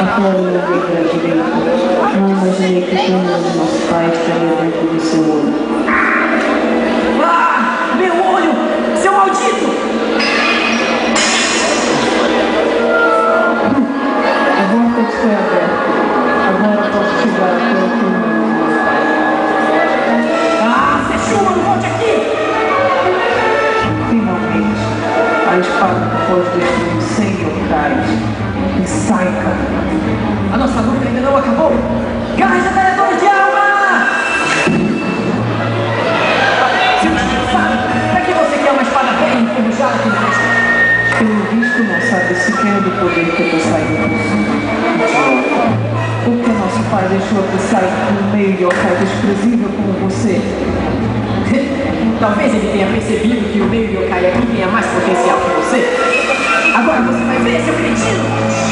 Agora eu lembro da direita. Não imaginei que o túmulo do nosso pai estaria dentro do seu olho. Ah! Meu olho! Seu maldito! A vortex foi aberta. Agora posso chegar até o túmulo. Ah, Sessuma, não volte aqui! Finalmente, a espada pode destruir 100 yokais. E Saika. A nossa luta ainda não acabou! Garras detalhadoras de alma! Seu desgraçado, pra que você quer uma espada velha e enferrujada como esta? Pelo visto, não sabe sequer do poder que eu tô saindo disso. Porque nosso pai deixou que saia no meio de yokai desprezível como você. Talvez ele tenha percebido que o meio yokai aqui tenha mais potencial que você. Agora você vai ver, seu cretino!